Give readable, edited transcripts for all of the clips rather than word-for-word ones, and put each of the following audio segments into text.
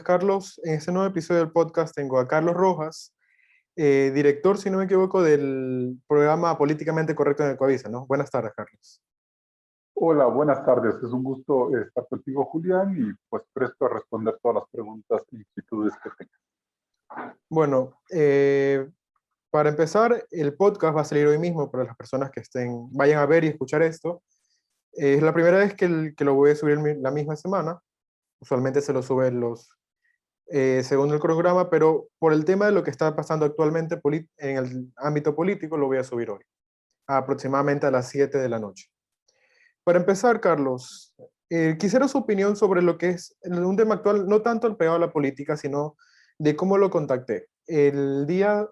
Carlos. En este nuevo episodio del podcast tengo a Carlos Rojas, director, si no me equivoco, del programa Políticamente Correcto en Ecuavisa, ¿no? Buenas tardes, Carlos. Hola, buenas tardes. Es un gusto estar contigo, Julián, y pues presto a responder todas las preguntas e inquietudes que tengas. Bueno, para empezar, el podcast va a salir hoy mismo para las personas que vayan a ver y escuchar esto. Es la primera vez que lo voy a subir la misma semana. Usualmente se lo suben según el cronograma, pero por el tema de lo que está pasando actualmente en el ámbito político, lo voy a subir hoy, aproximadamente a las 7 de la noche. Para empezar, Carlos, quisiera su opinión sobre lo que es un tema actual, no tanto el pegado a la política, sino de cómo lo contacté. El día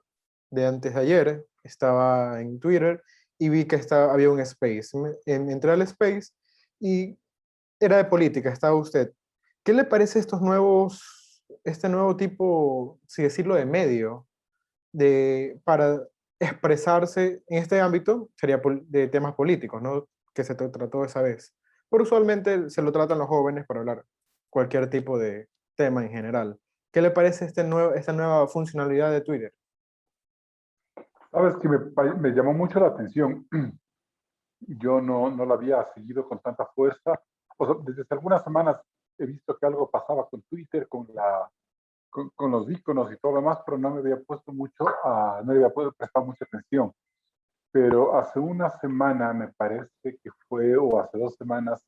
de antes de ayer estaba en Twitter y vi que había un space. Entré al space y era de política, estaba usted. ¿Qué le parece este nuevo tipo, si decirlo, de medio, para expresarse en este ámbito? Sería de temas políticos, ¿no? Que se trató esa vez. Pero usualmente se lo tratan los jóvenes para hablar cualquier tipo de tema en general. ¿Qué le parece esta nueva funcionalidad de Twitter? Sabes que me llamó mucho la atención. Yo no la había seguido con tanta fuerza. O sea, desde hace algunas semanas he visto que algo pasaba con Twitter, con los iconos y todo lo demás, pero no me había puesto no le había prestado mucha atención. Pero hace una semana, me parece que fue, o hace 2 semanas,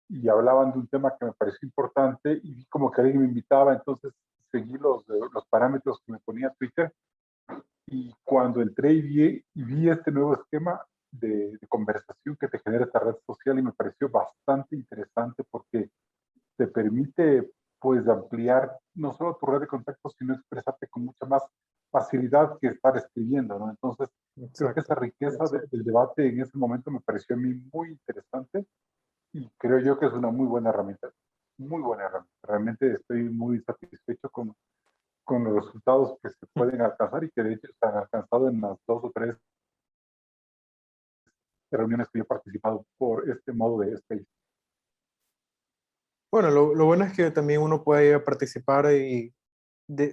y hablaban de un tema que me pareció importante y vi como que alguien me invitaba, entonces seguí los parámetros que me ponía Twitter, y cuando entré y vi este nuevo esquema de conversación que te genera esta red social, y me pareció bastante interesante porque te permite pues ampliar no solo tu red de contactos, sino expresarte con mucha más facilidad que estar escribiendo, ¿no? Entonces, creo que esa Exacto. riqueza del debate en ese momento me pareció a mí muy interesante, y creo yo que es una muy buena herramienta. Muy buena herramienta. Realmente estoy muy satisfecho con los resultados que se pueden alcanzar, y que de hecho se han alcanzado en las 2 o 3 reuniones que yo he participado por este modo de Space. Bueno, lo bueno es que también uno puede ir a participar y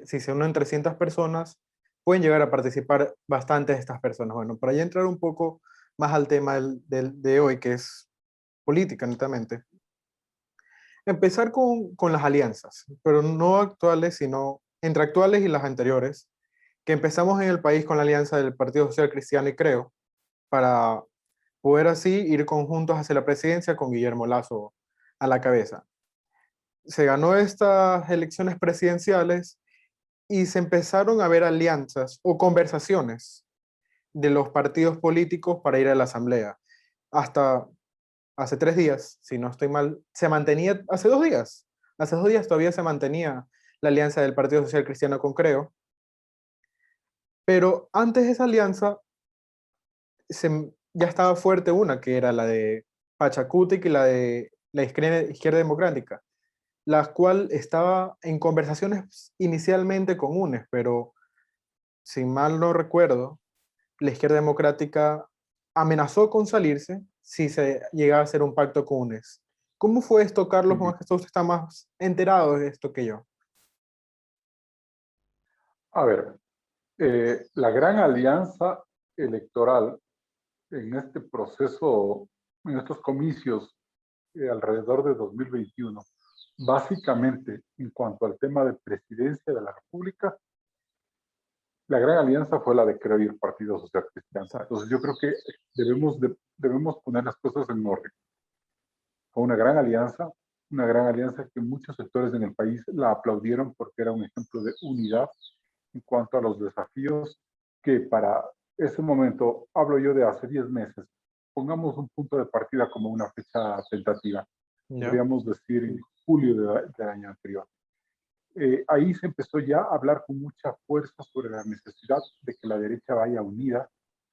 si se unen 300 personas, pueden llegar a participar bastantes de estas personas. Bueno, para ya entrar un poco más al tema de hoy, que es política, netamente. Empezar con las alianzas, pero no actuales, sino entre actuales y las anteriores, que empezamos en el país con la alianza del Partido Social Cristiano y Creo, para poder así ir conjuntos hacia la presidencia con Guillermo Lasso a la cabeza. Se ganó estas elecciones presidenciales y se empezaron a ver alianzas o conversaciones de los partidos políticos para ir a la asamblea. Hasta hace 3 días, si no estoy mal, se mantenía, hace 2 días todavía se mantenía la alianza del Partido Social Cristiano con Creo, pero antes de esa alianza ya estaba fuerte una, que era la de Pachacutic y la de la Izquierda Democrática, la cual estaba en conversaciones inicialmente con UNES, pero si mal no recuerdo, la Izquierda Democrática amenazó con salirse si se llegaba a hacer un pacto con UNES. ¿Cómo fue esto, Carlos? Más que usted está más enterado de esto que yo. A ver, la gran alianza electoral en este proceso, en estos comicios alrededor de 2021, básicamente en cuanto al tema de presidencia de la República, la gran alianza fue la de Creo y el Partido Social Cristiano. Exacto. Entonces yo creo que debemos poner las cosas en orden. Fue una gran alianza que muchos sectores en el país la aplaudieron porque era un ejemplo de unidad en cuanto a los desafíos que para ese momento, hablo yo de hace 10 meses, pongamos un punto de partida como una fecha tentativa, ¿Ya? podríamos decir en julio del año anterior. Ahí se empezó ya a hablar con mucha fuerza sobre la necesidad de que la derecha vaya unida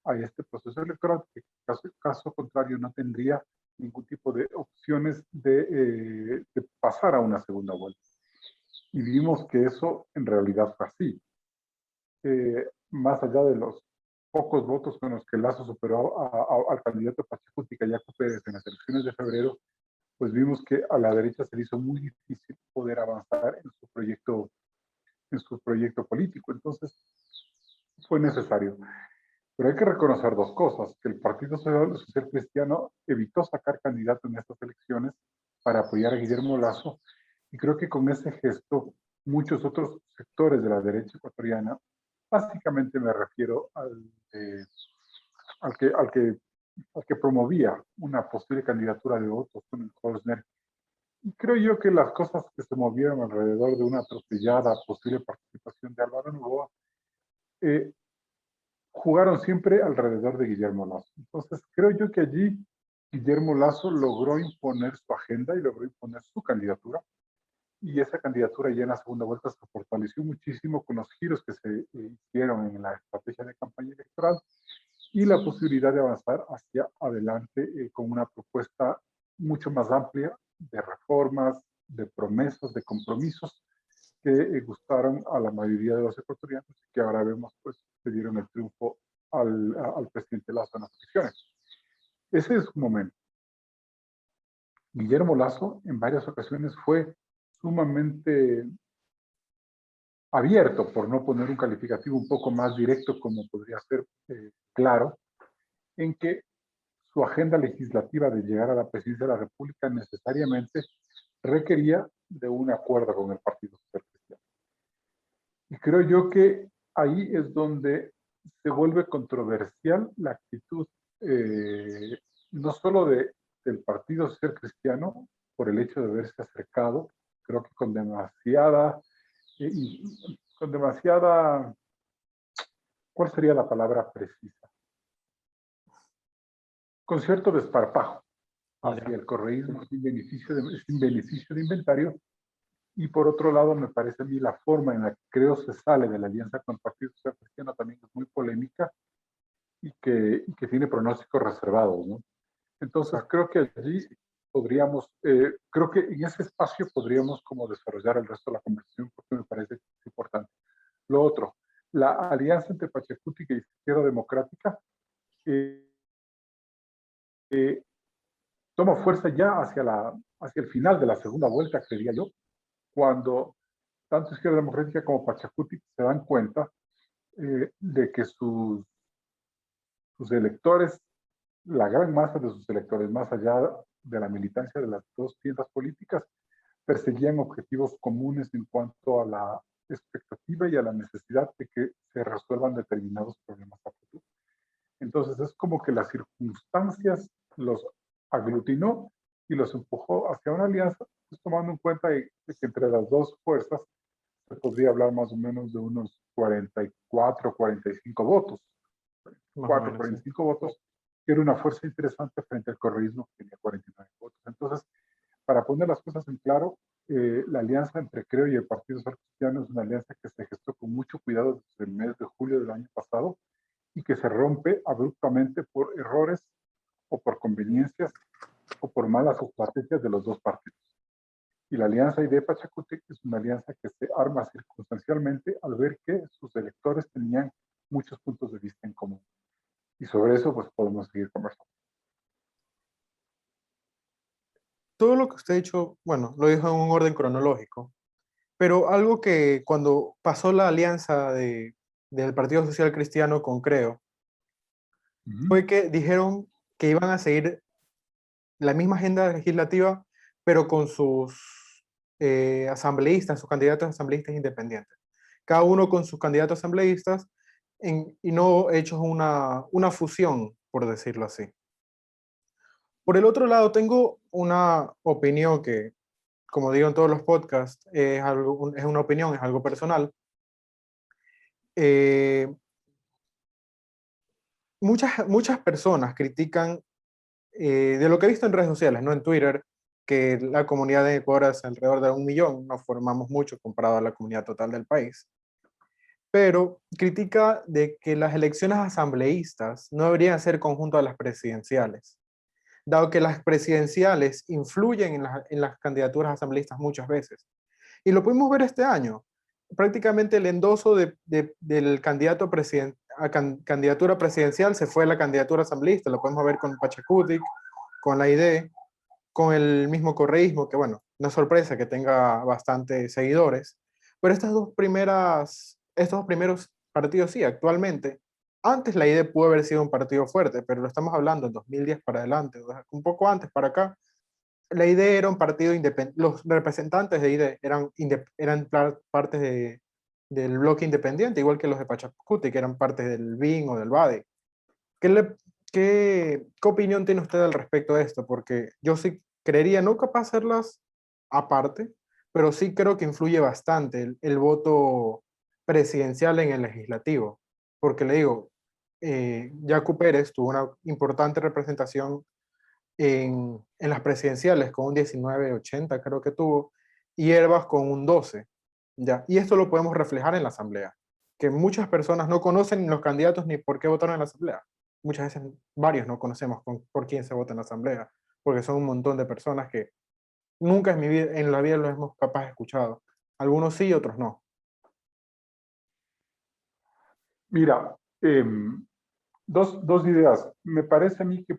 a este proceso electoral, que caso contrario no tendría ningún tipo de opciones de pasar a una segunda vuelta. Y vimos que eso en realidad fue así. Más allá de los pocos votos con los que Lasso superó al candidato Pachacuti, Cayaco Pérez, en las elecciones de febrero, pues vimos que a la derecha se le hizo muy difícil poder avanzar en su proyecto político. Entonces, fue necesario. Pero hay que reconocer dos cosas, que el Partido Social Cristiano evitó sacar candidato en estas elecciones para apoyar a Guillermo Lasso, y creo que con ese gesto muchos otros sectores de la derecha ecuatoriana, básicamente me refiero al que, al que, al que promovía una posible candidatura de votos con el Rosner. Y creo yo que las cosas que se movieron alrededor de una atropellada posible participación de Álvaro Noboa eh, jugaron siempre alrededor de Guillermo Lasso. Entonces, creo yo que allí Guillermo Lasso logró imponer su agenda y logró imponer su candidatura. Y esa candidatura ya en la segunda vuelta se fortaleció muchísimo con los giros que se hicieron en la estrategia de campaña electoral y la posibilidad de avanzar hacia adelante con una propuesta mucho más amplia de reformas, de promesas, de compromisos que gustaron a la mayoría de los ecuatorianos y que ahora vemos pues le dieron el triunfo al presidente Lasso en las elecciones. Ese es un momento. Guillermo Lasso en varias ocasiones fue sumamente abierto, por no poner un calificativo un poco más directo como podría ser claro, en que su agenda legislativa de llegar a la presidencia de la República necesariamente requería de un acuerdo con el Partido Social Cristiano. Y creo yo que ahí es donde se vuelve controversial la actitud no solo del Partido Social Cristiano por el hecho de haberse acercado, creo que con demasiada, ¿cuál sería la palabra precisa? Con cierto desparpajo hacia el correísmo sin beneficio de inventario. Y por otro lado, me parece a mí la forma en la que creo se sale de la alianza con el Partido Social Cristiano también es muy polémica y que tiene pronósticos reservados, ¿no? Entonces creo que allí podríamos, creo que en ese espacio podríamos como desarrollar el resto de la conversación porque me parece importante. Lo otro, la alianza entre Pachacuti y Izquierda Democrática toma fuerza ya hacia el final de la segunda vuelta, creería yo, cuando tanto Izquierda Democrática como Pachacuti se dan cuenta de que sus electores, la gran masa de sus electores, más allá de la militancia de las dos tiendas políticas, perseguían objetivos comunes en cuanto a la expectativa y a la necesidad de que se resuelvan determinados problemas a futuro. Entonces es como que las circunstancias los aglutinó y los empujó hacia una alianza, pues tomando en cuenta de que entre las dos fuerzas se podría hablar más o menos de unos 44, 45 votos. 44, 45 votos, que era una fuerza interesante frente al correísmo que tenía 49 votos. Entonces, para poner las cosas en claro, la alianza entre Creo y el Partido Social Cristiano es una alianza que se gestó con mucho cuidado desde el mes de julio del año pasado y que se rompe abruptamente por errores o por conveniencias o por malas estrategias de los dos partidos. Y la alianza ID-Pachacútec es una alianza que se arma circunstancialmente al ver que sus electores tenían muchos puntos de vista en común. Y sobre eso, pues podemos seguir conversando. Todo lo que usted ha dicho, bueno, lo dijo en un orden cronológico, pero algo que cuando pasó la alianza del Partido Social Cristiano con Creo, fue que dijeron que iban a seguir la misma agenda legislativa, pero con sus asambleístas, sus candidatos asambleístas independientes. Cada uno con sus candidatos asambleístas y no hechos una fusión, por decirlo así. Por el otro lado, tengo una opinión que, como digo en todos los podcasts, es una opinión, es algo personal. Muchas personas critican de lo que he visto en redes sociales, no en Twitter, que la comunidad de Ecuador es alrededor de 1 millón, no formamos mucho comparado a la comunidad total del país, pero critica de que las elecciones asambleístas no deberían ser conjunto a las presidenciales, dado que las presidenciales influyen en las candidaturas asambleístas muchas veces. Y lo pudimos ver este año. Prácticamente el endoso del candidato a candidatura presidencial se fue a la candidatura asambleísta. Lo podemos ver con Pachacútec, con la ID. con el mismo correísmo, que bueno, no es sorpresa que tenga bastantes seguidores, pero estos dos primeros partidos sí, actualmente, antes la ID pudo haber sido un partido fuerte, pero lo estamos hablando en 2010 para adelante, o sea, un poco antes para acá, la ID era un partido independiente, los representantes de ID eran partes del bloque independiente, igual que los de Pachacuti, que eran partes del BIN o del BADE. ¿Qué, le, qué opinión tiene usted al respecto de esto? Porque yo sí creería, no capaz hacerlas aparte, pero sí creo que influye bastante el voto presidencial en el legislativo. Porque le digo, Yacu Pérez tuvo una importante representación en las presidenciales con un 19,80 creo que tuvo, y Herbas con un 12. ¿Ya? Y esto lo podemos reflejar en la asamblea, que muchas personas no conocen los candidatos ni por qué votaron en la asamblea. Muchas veces varios no conocemos por quién se vota en la asamblea, porque son un montón de personas que nunca en, mi vida, en la vida los hemos capaz escuchado. Algunos sí, otros no. Mira, dos ideas. Me parece a mí que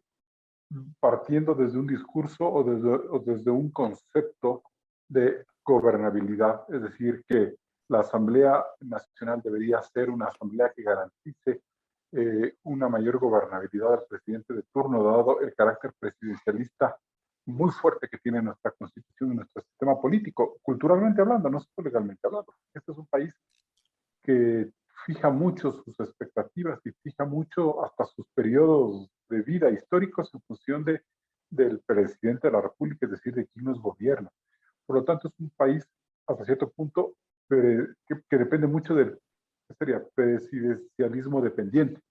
partiendo desde un discurso o desde un concepto de gobernabilidad, es decir, que la Asamblea Nacional debería ser una asamblea que garantice una mayor gobernabilidad al presidente de turno, dado el carácter presidencialista muy fuerte que tiene nuestra constitución y nuestro sistema político, culturalmente hablando, no solo legalmente hablando. Este es un país que fija mucho sus expectativas y fija mucho hasta sus periodos de vida históricos en función del presidente de la República, es decir, de quién nos gobierna. Por lo tanto, es un país hasta cierto punto que depende mucho del, ¿qué sería? Presidencialismo dependiente,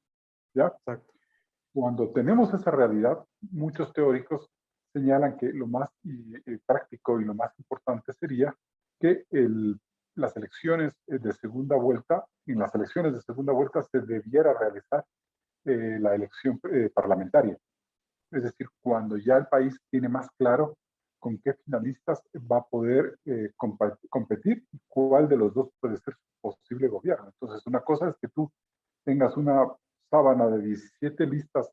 ¿ya? Exacto. Cuando tenemos esa realidad, muchos teóricos señalan que lo más práctico y lo más importante sería que las elecciones de segunda vuelta, en las elecciones de segunda vuelta se debiera realizar la elección parlamentaria. Es decir, cuando ya el país tiene más claro con qué finalistas va a poder competir y cuál de los dos puede ser su posible gobierno. Entonces, una cosa es que tú tengas una sábana de 17 listas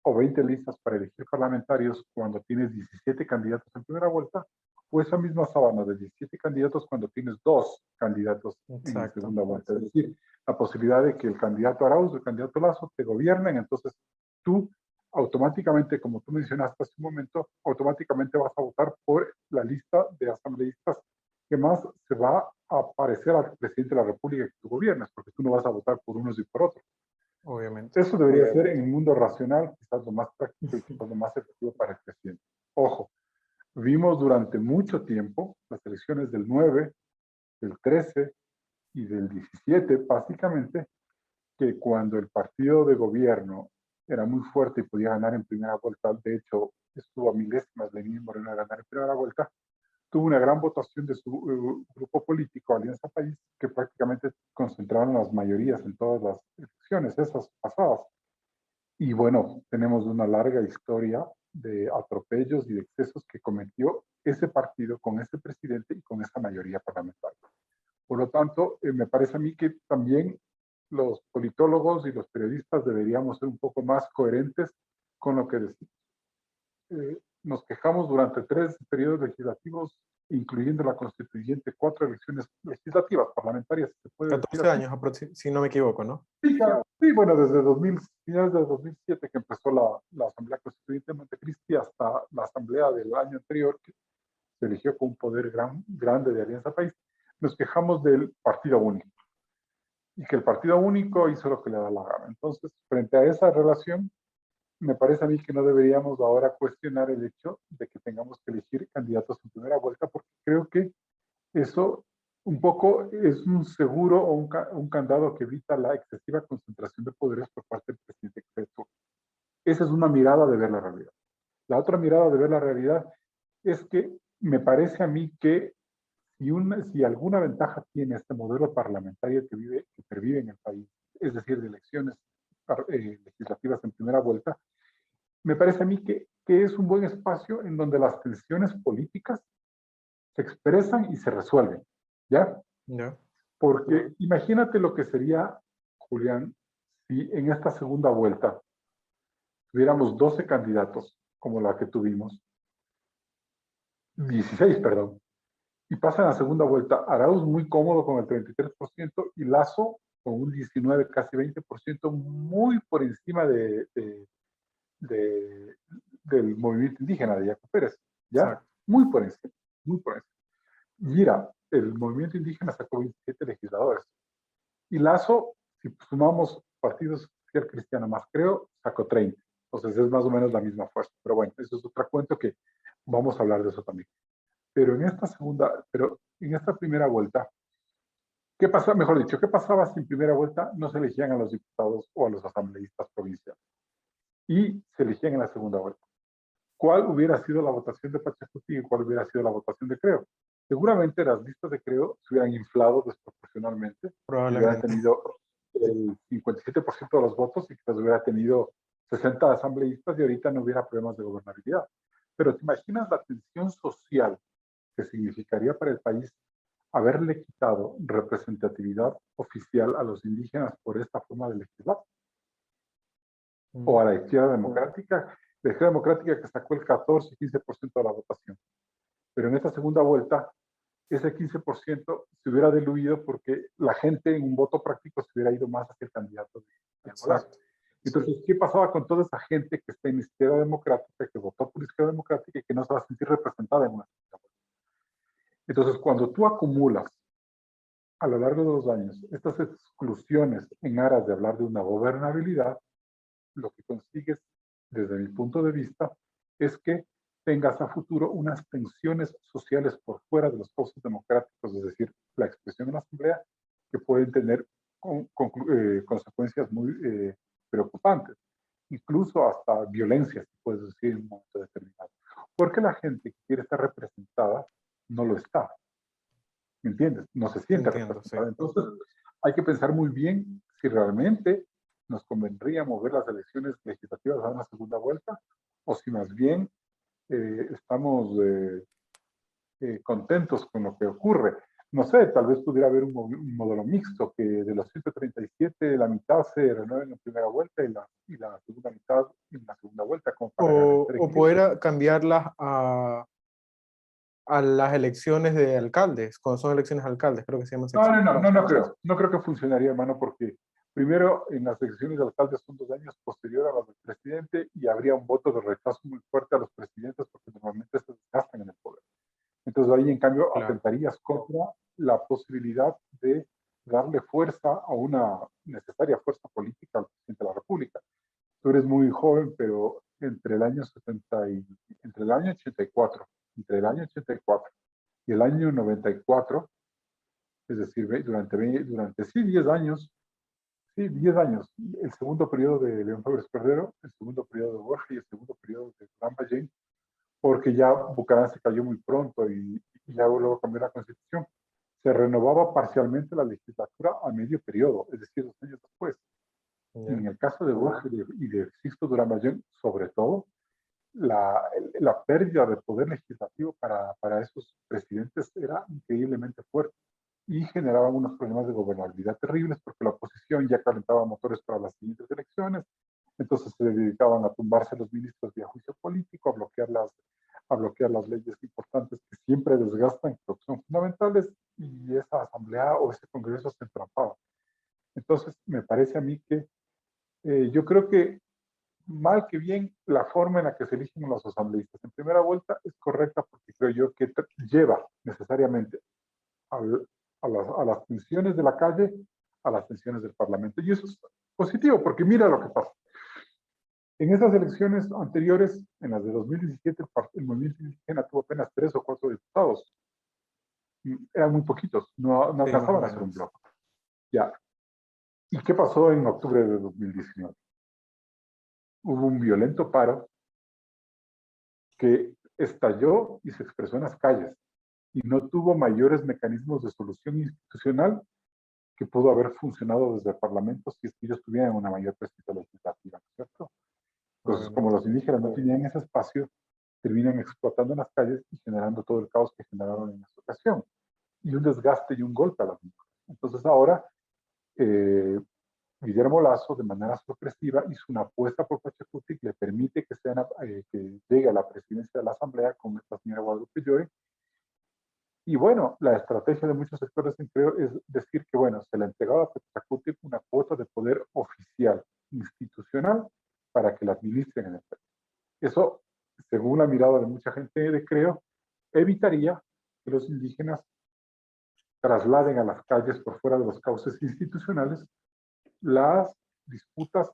o 20 listas para elegir parlamentarios cuando tienes 17 candidatos en primera vuelta, o esa misma sábana de 17 candidatos cuando tienes dos candidatos en Exacto. segunda vuelta. Es decir, la posibilidad de que el candidato Arauz o el candidato Lazo te gobiernen, entonces tú automáticamente, como tú mencionaste hace un momento, automáticamente vas a votar por la lista de asambleístas que más se va a parecer al presidente de la República que tú gobiernas, porque tú no vas a votar por unos y por otros. Obviamente. Eso debería ser en el mundo racional, quizás lo más práctico y quizás lo más efectivo para el presidente. Ojo, vimos durante mucho tiempo las elecciones del 9, del 13 y del 17, básicamente, que cuando el partido de gobierno era muy fuerte y podía ganar en primera vuelta, de hecho, estuvo a milésimas de Lenín Moreno a ganar en primera vuelta, tuvo una gran votación de su grupo político, Alianza País, que prácticamente concentraron las mayorías en todas las elecciones, esas pasadas. Y bueno, tenemos una larga historia de atropellos y de excesos que cometió ese partido con ese presidente y con esa mayoría parlamentaria. Por lo tanto, me parece a mí que también los politólogos y los periodistas deberíamos ser un poco más coherentes con lo que decimos. Nos quejamos durante 3 periodos legislativos, incluyendo la constituyente, 4 elecciones legislativas, parlamentarias, se puede decir 14 así. años, si no me equivoco, ¿no? Sí, claro. Sí, bueno, desde 2000, finales de 2007 que empezó la Asamblea Constituyente de Montecristi hasta la Asamblea del año anterior, que se eligió con un poder grande de Alianza País, nos quejamos del partido único y que el partido único hizo lo que le da la gana. Entonces, frente a esa relación, me parece a mí que no deberíamos ahora cuestionar el hecho de que tengamos que elegir candidatos en primera vuelta, porque creo que eso un poco es un seguro o un candado que evita la excesiva concentración de poderes por parte del presidente. Esa es una mirada de ver la realidad. La otra mirada de ver la realidad es que me parece a mí que si alguna ventaja tiene este modelo parlamentario que pervive en el país, es decir, de elecciones legislativas en primera vuelta, me parece a mí que es un buen espacio en donde las tensiones políticas se expresan y se resuelven, ¿ya? ¿Ya? Porque imagínate lo que sería, Julián, si en esta segunda vuelta tuviéramos 12 candidatos, como la que tuvimos, 16, perdón. Y pasa en la segunda vuelta Arauz muy cómodo con el 33% y Lazo con un 19, casi 20%, muy por encima de, del movimiento indígena de Yaco Pérez. ¿Ya? Exacto. Muy por encima, muy por encima. Mira, el movimiento indígena sacó 27 legisladores. Y Lazo, si sumamos partidos social cristiano más, creo, sacó 30. Entonces es más o menos la misma fuerza. Pero bueno, eso es otro cuento que vamos a hablar de eso también. Pero en esta primera vuelta, ¿qué pasaba? Mejor dicho, ¿qué pasaba si en primera vuelta no se elegían a los diputados o a los asambleístas provinciales? Y se elegían en la segunda vuelta. ¿Cuál hubiera sido la votación de Pachacuti y cuál hubiera sido la votación de Creo? Seguramente las listas de Creo se hubieran inflado desproporcionalmente, hubieran Probablemente. tenido el 57% de los votos y quizás hubiera tenido 60 asambleístas y ahorita no hubiera problemas de gobernabilidad. Pero ¿te imaginas la tensión social que significaría para el país haberle quitado representatividad oficial a los indígenas por esta forma de legislar? O a la izquierda democrática, la izquierda democrática que sacó el 14-15% de la votación. Pero en esta segunda vuelta, ese 15% se hubiera diluido porque la gente en un voto práctico se hubiera ido más hacia el candidato de Alvarado. Exacto. Entonces, ¿qué pasaba con toda esa gente que está en la izquierda democrática, que votó por la izquierda democrática y que no se va a sentir representada en una segunda vuelta? Entonces, cuando tú acumulas a lo largo de los años estas exclusiones en aras de hablar de una gobernabilidad, lo que consigues, desde mi punto de vista, es que tengas a futuro unas tensiones sociales por fuera de los cauces democráticos, es decir, la expresión en la asamblea, que pueden tener consecuencias muy preocupantes, incluso hasta violencia, puedes decir, en un momento determinado. Porque la gente que quiere estar representada no lo está, ¿me entiendes? No se siente Entiendo, sí. representada. Entonces, hay que pensar muy bien si realmente nos convendría mover las elecciones legislativas a una segunda vuelta o si más bien estamos contentos con lo que ocurre. No sé, tal vez pudiera haber un modelo mixto, que de los 137 la mitad se renueven en primera vuelta y la segunda mitad en la segunda vuelta, como para garantizar O equilibrio. poder cambiarlas a las elecciones de alcaldes, cuando son elecciones de alcaldes, creo que se llaman secciones. No creo. No creo que funcionaría, hermano, porque primero en las elecciones de alcaldes son 2 años posterior a las del presidente y habría un voto de rechazo muy fuerte a los presidentes porque normalmente se desgastan en el poder. Entonces ahí, en cambio, Claro. atentarías contra la posibilidad de darle fuerza a una necesaria fuerza política al presidente de la República. Tú eres muy joven, pero entre el año 70 y, entre el año 84, entre el año 84 y el año 94, es decir, durante sí 10 años, sí, 10 años, el segundo periodo de León Febres Cordero, el segundo periodo de Borja y el segundo periodo de Durán Ballén, porque ya Bucarán se cayó muy pronto y ya luego cambió la constitución. Se renovaba parcialmente la legislatura a medio periodo, es decir, 2 años después. Y Yeah. en el caso de Borja y de Sixto Durán Ballén, sobre todo, la pérdida de poder legislativo para esos presidentes era increíblemente fuerte y generaban unos problemas de gobernabilidad terribles porque la oposición ya calentaba motores para las siguientes elecciones, entonces se dedicaban a tumbarse los ministros vía juicio político, a bloquear las leyes importantes que siempre desgastan, pero que son fundamentales, y esa asamblea o ese congreso se entrampaba. Entonces, me parece a mí que yo creo que mal que bien, la forma en la que se eligen los asambleístas en primera vuelta es correcta porque creo yo que lleva necesariamente a las tensiones de la calle a las tensiones del Parlamento. Y eso es positivo porque mira lo que pasa. En esas elecciones anteriores, en las de 2017, el movimiento indígena tuvo apenas 3 o 4 diputados. Eran muy poquitos, no Sí, más o alcanzaban a ser un menos. bloque. Ya. ¿Y qué pasó en octubre de 2019? Hubo un violento paro que estalló y se expresó en las calles y no tuvo mayores mecanismos de solución institucional que pudo haber funcionado desde el Parlamento si es que ellos tuvieran una mayor presencia legislativa, ¿no es cierto? Entonces, como Probablemente. los indígenas no tenían ese espacio, terminan explotando en las calles y generando todo el caos que generaron en esta ocasión. Y un desgaste y un golpe a las mujeres. Entonces ahora, eh, Guillermo Lasso, de manera sorpresiva, hizo una apuesta por Pachacuti que le permite que llegue a la presidencia de la Asamblea con esta señora Guadalupe Llori. Y bueno, la estrategia de muchos sectores creo es decir que, bueno, se le entregaba a Pachacuti una cuota de poder oficial, institucional, para que la administren en el país. Eso, según la mirada de mucha gente de Creo, evitaría que los indígenas trasladen a las calles por fuera de los cauces institucionales las disputas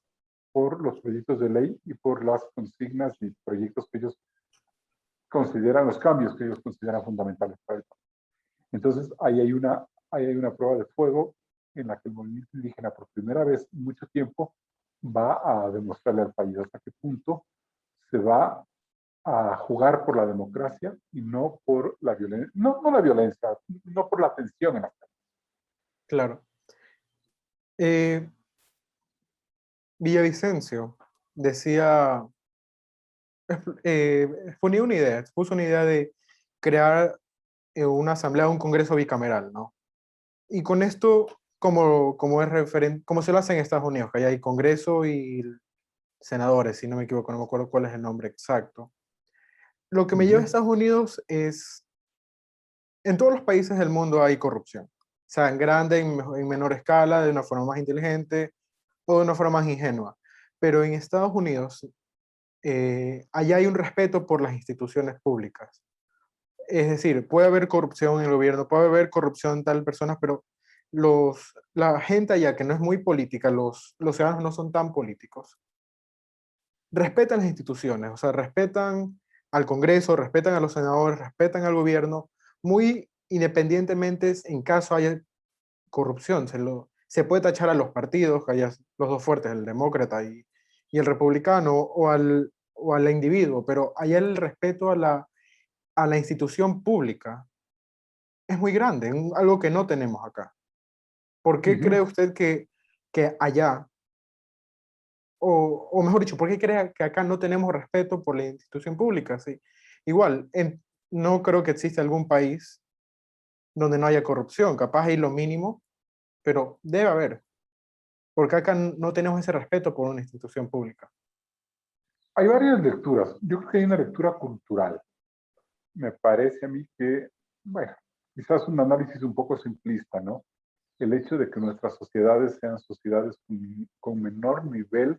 por los proyectos de ley y por las consignas y proyectos que ellos consideran, los cambios que ellos consideran fundamentales para el país. Entonces, ahí hay una prueba de fuego en la que el movimiento indígena por primera vez en mucho tiempo va a demostrarle al país hasta qué punto se va a jugar por la democracia y no por la violencia, no la violencia, no por la tensión en la calle. Claro. Villavicencio decía, exponía una idea, expuso una idea de crear una asamblea, un congreso bicameral, ¿no? Y con esto, como es referente, como se lo hace en Estados Unidos, que allá hay congreso y senadores, si no me equivoco, no me acuerdo cuál es el nombre exacto. Lo que me lleva a Estados Unidos es, en todos los países del mundo hay corrupción, sea en grande, en menor escala, de una forma más inteligente o de una forma más ingenua. Pero en Estados Unidos, allá hay un respeto por las instituciones públicas. Es decir, puede haber corrupción en el gobierno, puede haber corrupción en tal personas, pero la gente allá que no es muy política, los ciudadanos no son tan políticos, respetan las instituciones, o sea, respetan al Congreso, respetan a los senadores, respetan al gobierno, muy independientemente en caso haya corrupción. Se puede tachar a los partidos, que haya los dos fuertes, el demócrata y el republicano, o al individuo, pero allá el respeto a la institución pública es muy grande, algo que no tenemos acá. ¿Por qué cree usted que allá, o mejor dicho, por qué cree que acá no tenemos respeto por la institución pública? Sí. Igual, no creo que exista algún país donde no haya corrupción, capaz hay lo mínimo, pero debe haber, porque acá no tenemos ese respeto por una institución pública. Hay varias lecturas. Yo creo que hay una lectura cultural. Me parece a mí que, bueno, quizás un análisis un poco simplista, ¿no? El hecho de que nuestras sociedades sean sociedades con menor nivel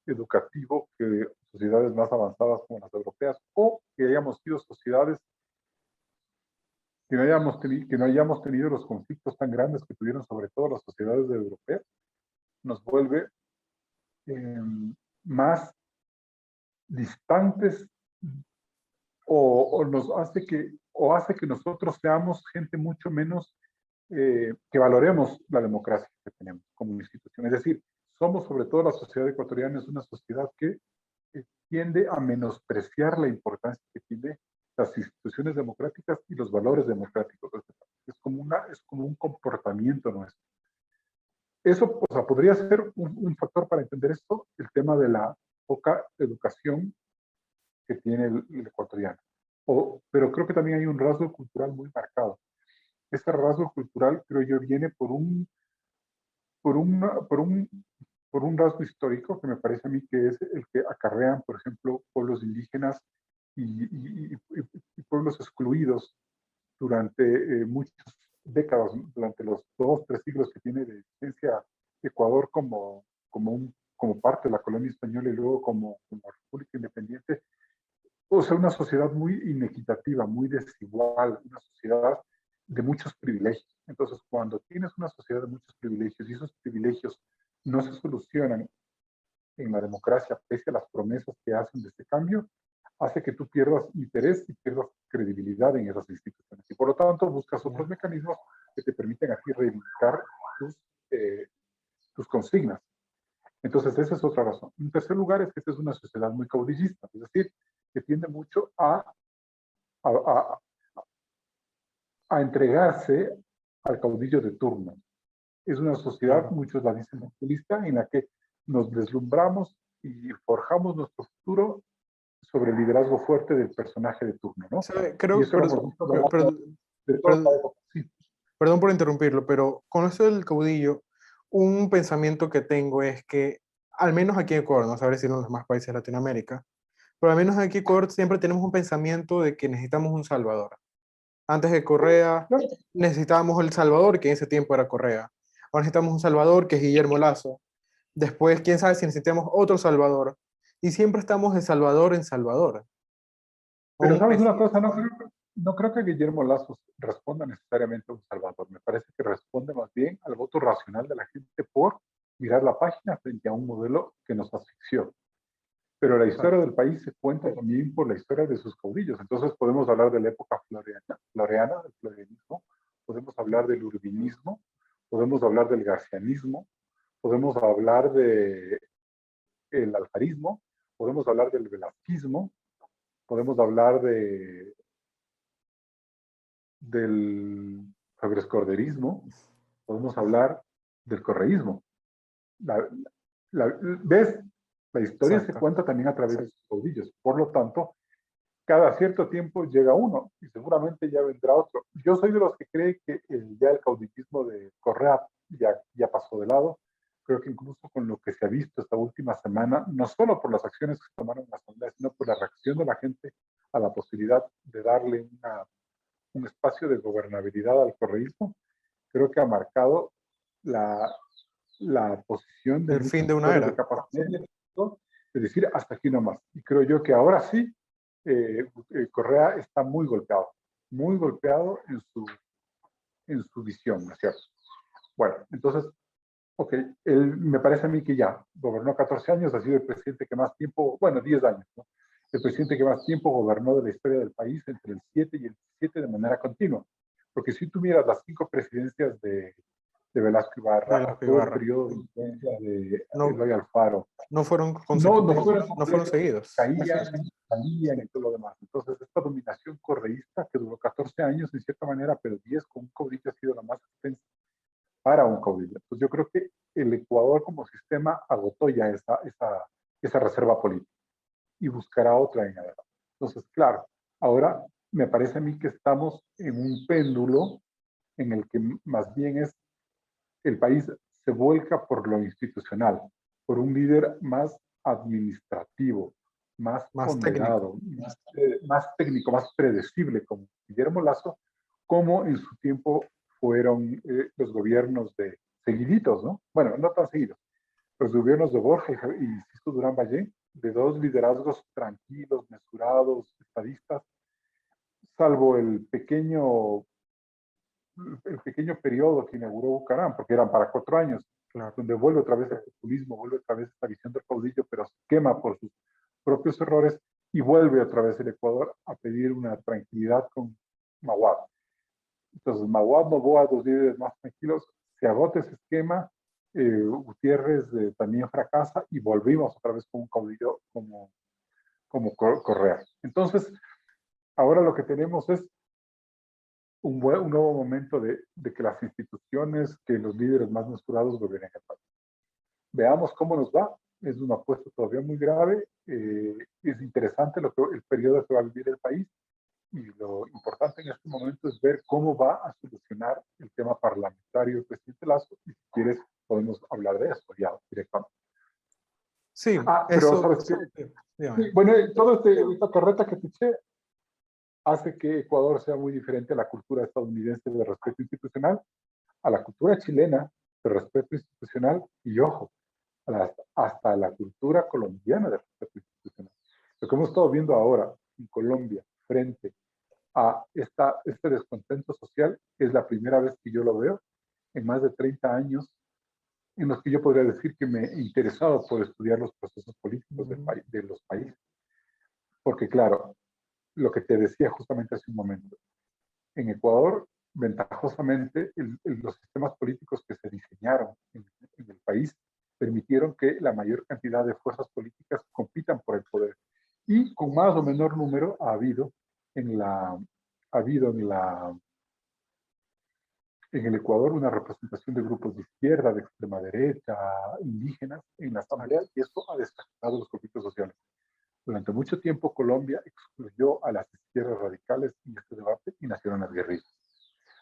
educativo que sociedades más avanzadas como las europeas, o que hayamos sido sociedades que no hayamos tenido los conflictos tan grandes que tuvieron sobre todo las sociedades europeas, nos vuelve más distantes hace que nosotros seamos gente mucho menos que valoremos la democracia que tenemos como institución. Es decir, somos sobre todo la sociedad ecuatoriana, es una sociedad que tiende a menospreciar la importancia que tiene las instituciones democráticas y los valores democráticos. Es como un comportamiento nuestro. Eso, o sea, podría ser un factor para entender esto, el tema de la poca educación que tiene el ecuatoriano. Pero creo que también hay un rasgo cultural muy marcado. Este rasgo cultural, creo yo, viene por, una, por un rasgo histórico que me parece a mí que es el que acarrean, por ejemplo, pueblos indígenas y pueblos excluidos durante muchas décadas, durante los 2, 3 siglos que tiene de existencia Ecuador como parte de la colonia española y luego como república independiente. O sea, una sociedad muy inequitativa, muy desigual, una sociedad de muchos privilegios. Entonces, cuando tienes una sociedad de muchos privilegios y esos privilegios no se solucionan en la democracia, pese a las promesas que hacen de este cambio, hace que tú pierdas interés y pierdas credibilidad en esas instituciones. Y por lo tanto, buscas otros mecanismos que te permiten así reivindicar tus consignas. Entonces, esa es otra razón. En tercer lugar, es que esta es una sociedad muy caudillista, es decir, que tiende mucho a, a entregarse al caudillo de turno. Es una sociedad, muchos la dicen populista, en la que nos deslumbramos y forjamos nuestro futuro sobre el liderazgo fuerte del personaje de turno, ¿no? Creo, y eso lo hemos visto de toda la época. Sí. perdón por interrumpirlo, pero con eso del caudillo, un pensamiento que tengo es que, al menos aquí en Ecuador, no sabré si en los demás países de Latinoamérica, pero al menos aquí en Ecuador siempre tenemos un pensamiento de que necesitamos un Salvador. Antes de Correa Claro, necesitábamos el Salvador, que en ese tiempo era Correa. Ahora necesitamos un Salvador, que es Guillermo Lazo. Después, quién sabe si necesitamos otro Salvador. Y siempre estamos de Salvador en Salvador. O pero un sabes una Mesías. cosa, no creo que Guillermo Lazo responda necesariamente a un Salvador. Me parece que responde más bien al voto racional de la gente por mirar la página frente a un modelo que nos asfixió. Pero la historia del país se cuenta también por la historia de sus caudillos. Entonces podemos hablar de la época floreana, del florianismo, podemos hablar del urbinismo, podemos hablar del garcianismo, podemos hablar del alfarismo, podemos hablar del velasquismo, podemos hablar del febrescorderismo, podemos hablar del correísmo. La, ¿Ves? La historia se Exacto. cuenta también a través de sus caudillos. Por lo tanto, cada cierto tiempo llega uno y seguramente ya vendrá otro. Yo soy de los que cree que ya el caudillismo de Correa ya pasó de lado. Creo que incluso con lo que se ha visto esta última semana, no solo por las acciones que se tomaron en la asamblea, sino por la reacción de la gente a la posibilidad de darle un espacio de gobernabilidad al correísmo, creo que ha marcado la, la posición de El muchos fin de una sectores de era. capas medias, ¿no? Es decir, hasta aquí nomás. Y creo yo que ahora sí, Correa está muy golpeado en su visión, ¿no es cierto? Bueno, entonces, ok, él me parece a mí que ya gobernó 14 años, ha sido el presidente que más tiempo, bueno, 10 años, ¿no? El presidente que más tiempo gobernó de la historia del país entre el 7 y el 17 de manera continua. Porque si tú miras las 5 presidencias de Velasco De Ibarra, la o todo el Pibarra. periodo de influencia de No, Eloy Alfaro, no fueron no consecutivos, fueron no fueron completos, seguidos. caían, salían y todo lo demás. Entonces, esta dominación correísta que duró 14 años en cierta manera, pero 10 con un caudillo ha sido la más extensa para un caudillo. Entonces, yo creo que el Ecuador como sistema agotó ya esa reserva política y buscará otra en adelante. Entonces, claro, ahora me parece a mí que estamos en un péndulo en el que más bien es el país se vuelca por lo institucional, por un líder más administrativo, más Más técnico. ponderado, más técnico, más predecible como Guillermo Lazo, como en su tiempo fueron los gobiernos de seguiditos, ¿no? Bueno, no tan seguidos, los gobiernos de Borja y Sisto Durán Ballén, de dos liderazgos tranquilos, mesurados, estadistas, salvo el pequeño periodo que inauguró Bucaram, porque eran para 4 años, Claro. donde vuelve otra vez el populismo, vuelve otra vez esta visión del caudillo, pero se quema por sus propios errores y vuelve otra vez el Ecuador a pedir una tranquilidad con Maguad. Entonces, Maguad, Noboa, dos líderes más tranquilos, se agota ese esquema, Gutiérrez también fracasa y volvimos otra vez con un caudillo como Correa. Entonces, ahora lo que tenemos es un nuevo momento de que las instituciones, que los líderes más mesurados gobiernen el país. Veamos cómo nos va. Es una apuesta todavía muy grave. Es interesante el periodo que va a vivir el país y lo importante en este momento es ver cómo va a solucionar el tema parlamentario el presidente Lazo y si quieres podemos hablar de eso ya directamente. Sí, Pero eso, sabes qué, dígame. bueno, toda esta carreta que te eché hace que Ecuador sea muy diferente a la cultura estadounidense de respeto institucional, a la cultura chilena de respeto institucional y, ojo, hasta la cultura colombiana de respeto institucional. Lo que hemos estado viendo ahora en Colombia frente a este descontento social es la primera vez que yo lo veo en más de 30 años en los que yo podría decir que me he interesado por estudiar los procesos políticos de los países. Porque claro, lo que te decía justamente hace un momento, en Ecuador, ventajosamente, los sistemas políticos que se diseñaron en el país permitieron que la mayor cantidad de fuerzas políticas compitan por el poder. Y con más o menor número ha habido en el Ecuador una representación de grupos de izquierda, de extrema derecha, indígenas en la asamblea, Exacto. y esto ha descartado los conflictos sociales. Durante mucho tiempo Colombia excluyó a las izquierdas radicales en este debate y nacieron las guerrillas,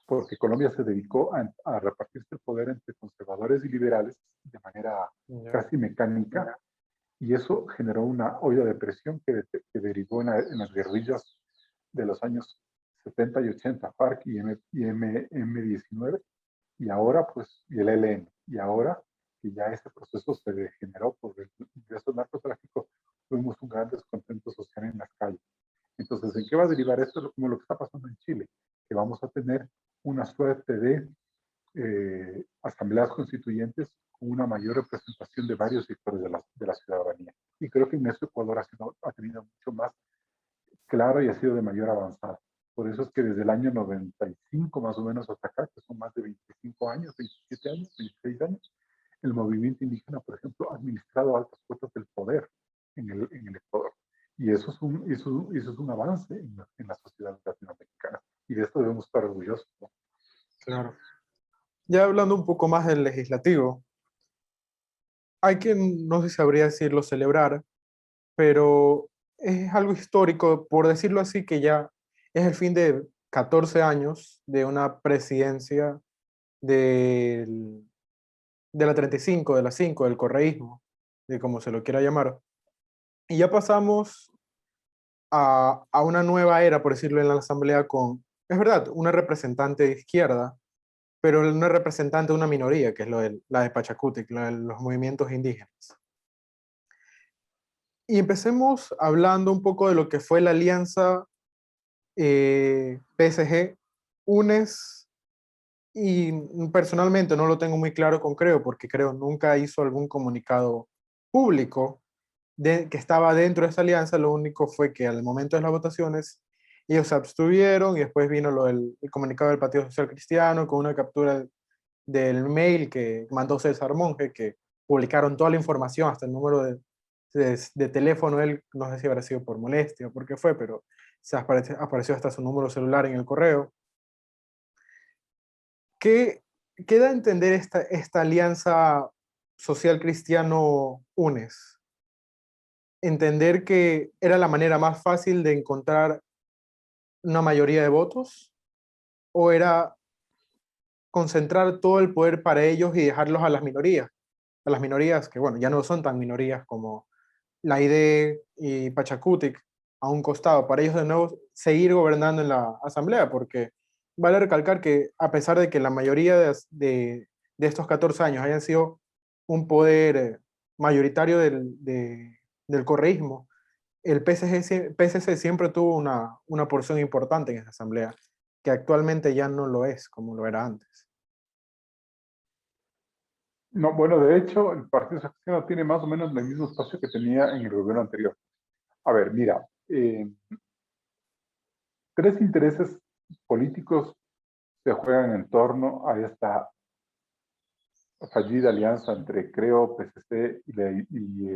porque Colombia se dedicó a repartirse el poder entre conservadores conservadores y liberales de manera Ya. casi mecánica, y eso generó una olla de presión que derivó en las guerrillas de los años 70 y 80, FARC y M19, y ahora pues, y el ELN, y ahora que ya ese proceso se degeneró por el ingreso del narcotráfico, tuvimos un gran descontento social en las calles. Entonces, ¿en qué va a derivar esto? Como lo que está pasando en Chile, que vamos a tener una suerte de asambleas constituyentes con una mayor representación de varios sectores de la ciudadanía. Y creo que en eso Ecuador ha tenido mucho más claro y ha sido de mayor avanzada. Por eso es que desde el año 95 más o menos hasta acá, que son más de 25 años, 27 años, 26 años, el movimiento indígena, por ejemplo, ha administrado altas cuotas del poder en el Ecuador. Y eso es un avance en la sociedad latinoamericana. Y de esto debemos estar orgullosos, ¿no? Claro. Ya hablando un poco más del legislativo, hay que, no sé si sabría decirlo, celebrar, pero es algo histórico, por decirlo así, que ya es el fin de 14 años de una presidencia del- de la 35, de la 5, del correísmo, de como se lo quiera llamar. Y ya pasamos a una nueva era, por decirlo, en la Asamblea con, es verdad, una representante de izquierda, pero una representante de una minoría, que es la de Pachacutic, la de los movimientos indígenas. Y empecemos hablando un poco de lo que fue la alianza PSG, UNES, y personalmente no lo tengo muy claro con Creo, porque Creo nunca hizo algún comunicado público que estaba dentro de esa alianza. Lo único fue que al momento de las votaciones ellos se abstuvieron y después vino el comunicado del Partido Social Cristiano con una captura del mail que mandó César Monge, que publicaron toda la información, hasta el número de teléfono. Él, no sé si habrá sido por molestia o por qué fue, pero apareció hasta su número celular en el correo. ¿Qué da a entender esta alianza social cristiano UNES? ¿Entender que era la manera más fácil de encontrar una mayoría de votos? ¿O era concentrar todo el poder para ellos y dejarlos a las minorías? A las minorías que, bueno, ya no son tan minorías como la ID y Pachacutic a un costado, para ellos de nuevo seguir gobernando en la asamblea, porque vale recalcar que a pesar de que la mayoría de estos 14 años hayan sido un poder mayoritario del correísmo, el PSC siempre tuvo una porción importante en esa asamblea, que actualmente ya no lo es como lo era antes. No, bueno, de hecho, el Partido Social Cristiano tiene más o menos el mismo espacio que tenía en el gobierno anterior. A ver, mira, tres intereses políticos se juegan en torno a esta fallida alianza entre Creo, PSC y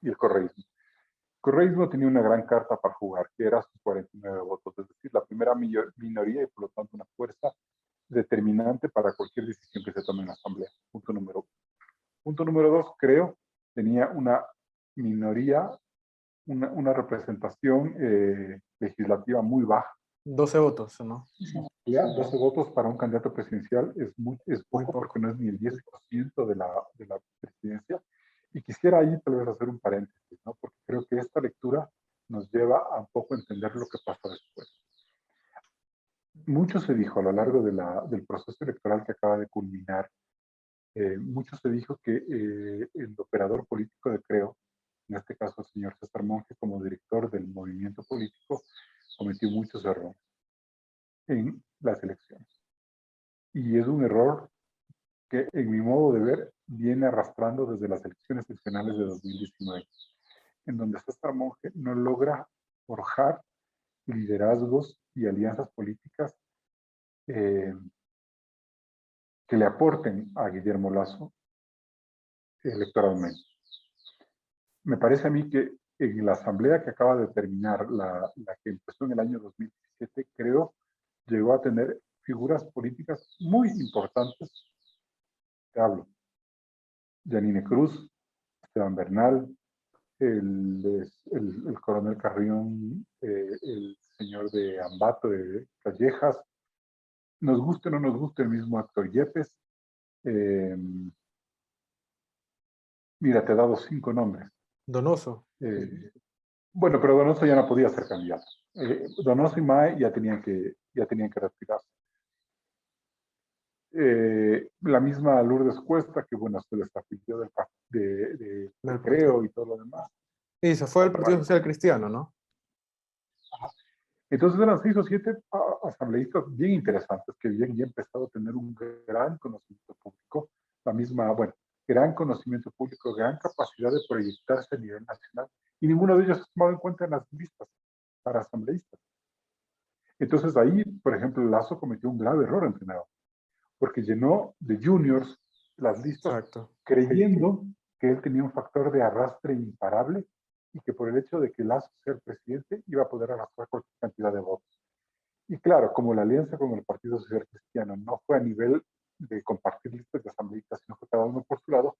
el correísmo. El correísmo tenía una gran carta para jugar, que era sus 49 votos, es decir, la primera minoría y por lo tanto una fuerza determinante para cualquier decisión que se tome en la Asamblea. Punto número uno. Punto número dos, Creo, tenía una minoría, una representación legislativa muy baja. 12 votos, ¿no? Ya, 12 votos para un candidato presidencial es Muy poco poco. porque no es ni el 10% de la presidencia. Y quisiera ahí tal vez hacer un paréntesis, ¿no? Porque creo que esta lectura nos lleva a un poco entender lo que pasa después. Mucho se dijo a lo largo del proceso electoral que acaba de culminar, mucho se dijo que el operador político de Creo, en este caso el señor César Monge como director del movimiento político, cometió muchos errores en las elecciones. Y es un error que, en mi modo de ver, viene arrastrando desde las elecciones nacionales de 2019, en donde César Monge no logra forjar liderazgos y alianzas políticas eh, que le aporten a Guillermo Lasso electoralmente. Me parece a mí que en la asamblea que acaba de terminar, la que empezó en el año 2017, creo, llegó a tener figuras políticas muy importantes. Te hablo, Yanine Cruz, Esteban Bernal, el coronel Carrión, el señor de Ambato de Callejas, nos guste o no nos guste el mismo actor Yepes, Eh, Mira, te he dado 5 nombres. Donoso. Bueno, pero Donoso ya no podía ser candidato. Donoso y Mae ya tenían que retirarse. La misma Lourdes Cuesta, que bueno, se desafilió de Del partido. Creo y todo lo demás. Y se fue al Partido Social Cristiano, ¿no? Entonces eran 6 o 7 asambleístas bien interesantes que habían ya empezado a tener un gran conocimiento público, la misma, bueno, gran conocimiento público, gran capacidad de proyectarse a nivel nacional, y ninguno de ellos es tomado en cuenta en las listas para asambleístas. Entonces ahí, por ejemplo, Lazo cometió un grave error, entrenador, porque llenó de juniors las listas. Exacto. Creyendo que él tenía un factor de arrastre imparable y que por el hecho de que Lazo sea el presidente iba a poder arrastrar cualquier cantidad de votos. Y claro, como la alianza con el Partido Social Cristiano no fue a nivel de compartir listas de asambleístas, sino que cada uno por su lado,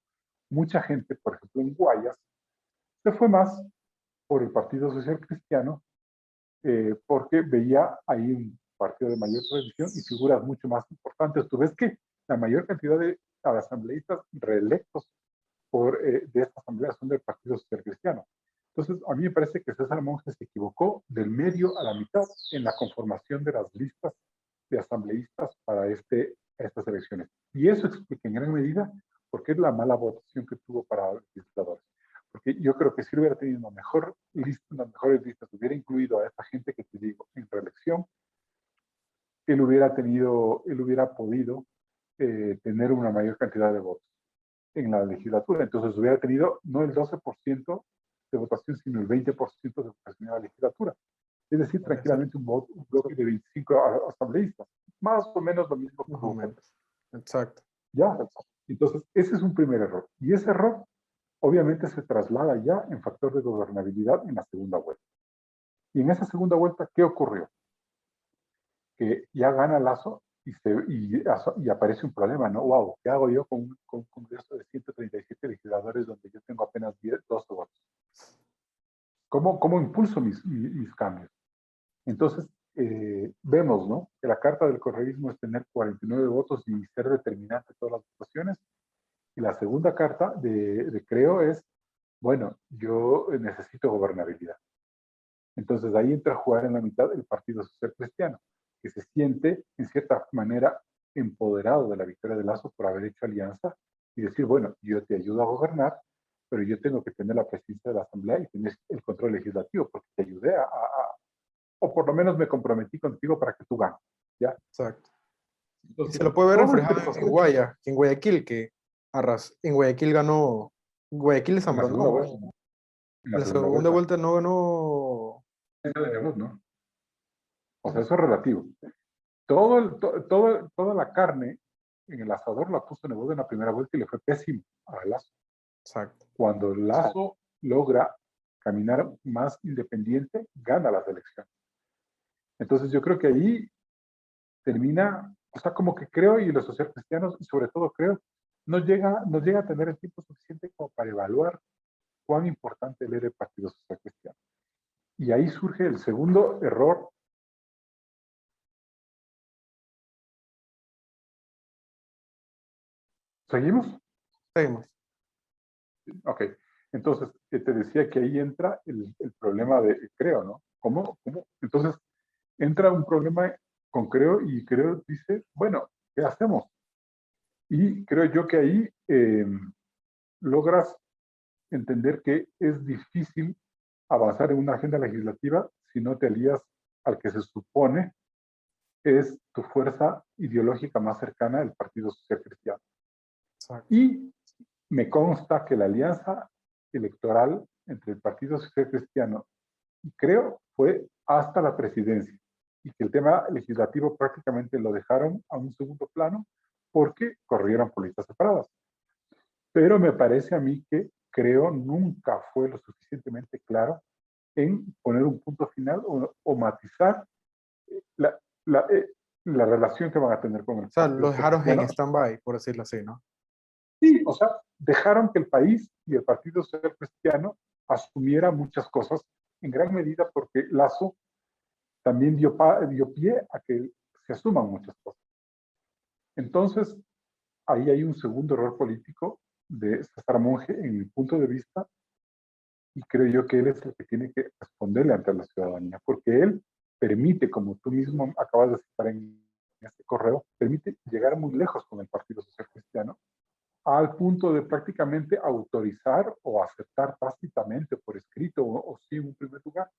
mucha gente, por ejemplo en Guayas, se fue más por el Partido Social Cristiano porque veía ahí un partido de mayor tradición y figuras mucho más importantes. Tú ves que la mayor cantidad de asambleístas reelectos de esta asamblea son del Partido Social Cristiano. Entonces, a mí me parece que César Monge se equivocó del medio a la mitad en la conformación de las listas de asambleístas para estas elecciones. Y eso explica en gran medida por qué es la mala votación que tuvo para legisladores. Porque yo creo que si hubiera tenido una unas mejores listas, hubiera incluido a esta gente que te digo en reelección, él hubiera podido tener una mayor cantidad de votos en la legislatura. Entonces hubiera tenido no el 12% de votación, sino el 20% de votación en la legislatura. Es decir, tranquilamente un bloque de 25 asambleístas. Más o menos lo mismo que Más o hubo. menos. Exacto. ¿Ya? Entonces, ese es un primer error. Y ese error, obviamente, se traslada ya en factor de gobernabilidad en la segunda vuelta. Y en esa segunda vuelta, ¿qué ocurrió? Que ya gana Lazo y aparece un problema, ¿no? Wow, ¿qué hago yo con un congreso de 137 legisladores donde yo tengo apenas 12 votos? ¿Cómo impulso mis cambios? Entonces, vemos, ¿no? Que la carta del correísmo es tener 49 votos y ser determinante en todas las votaciones. Y la segunda carta de Creo es, bueno, yo necesito gobernabilidad. Entonces ahí entra a jugar en la mitad el Partido Social Cristiano, que se siente en cierta manera empoderado de la victoria de Lazo por haber hecho alianza y decir, bueno, yo te ayudo a gobernar, pero yo tengo que tener la presidencia de la Asamblea y tener el control legislativo, porque te ayudé o por lo menos me comprometí contigo para que tú ganes, ¿ya? Exacto. Y Entonces, se lo puede ver todo este reflejado en proceso, en Guayaquil, que en Guayaquil ganó, Guayaquil de en la segunda Zambrano. vuelta, ¿no? En En la la segunda segunda vuelta, vuelta no ganó. ¿no? O sea, eso es relativo. Toda la carne en el asador la puso Nebot en la primera vuelta y le fue pésimo a Lazo. Exacto. Cuando Lazo logra caminar más independiente, gana las elecciones. Entonces yo creo que ahí termina, o sea, como que Creo y los socialcristianos, y sobre todo Creo, no llega a tener el tiempo suficiente como para evaluar cuán importante era el Partido Social Cristiano. Y ahí surge el segundo error. ¿Seguimos? Seguimos. Ok. Entonces, te decía que ahí entra el problema de Creo, ¿no? ¿Cómo? Entonces, entra un problema con Creo y Creo dice, bueno, ¿qué hacemos? Y creo yo que ahí logras entender que es difícil avanzar en una agenda legislativa si no te alías al que se supone es tu fuerza ideológica más cercana, el Partido Social Cristiano. Exacto. Y me consta que la alianza electoral entre el Partido Social Cristiano y Creo fue hasta la presidencia y que el tema legislativo prácticamente lo dejaron a un segundo plano porque corrieron por listas separadas. Pero me parece a mí que Creo nunca fue lo suficientemente claro en poner un punto final o matizar la, la, eh, la relación que van a tener con el O sea, Partido lo Social dejaron en Cristiano. stand-by, por decirlo así, ¿no? Sí, o sea, dejaron que el país y el Partido Social Cristiano asumiera muchas cosas, en gran medida porque Lazo también dio pie a que se asuman muchas cosas. Entonces, ahí hay un segundo error político de César Monge, en mi punto de vista, y creo yo que él es el que tiene que responderle ante la ciudadanía, porque él permite, como tú mismo acabas de citar en este correo, permite llegar muy lejos con el Partido Social Cristiano, al punto de prácticamente autorizar o aceptar tácitamente por escrito o sí en un primer lugar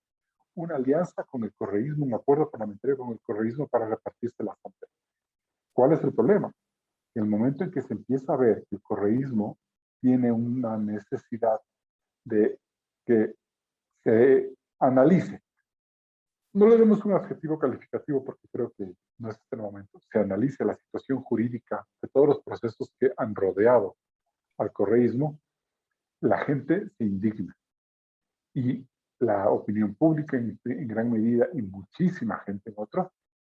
una alianza con el correísmo, un acuerdo parlamentario con el correísmo para repartirse la frontera. ¿Cuál es el problema? En el momento en que se empieza a ver que el correísmo tiene una necesidad de que se analice, no le demos un adjetivo calificativo porque creo que no es este el momento, se analice la situación jurídica de todos los procesos que han rodeado al correísmo, la gente se indigna. Y la opinión pública en gran medida y muchísima gente en otra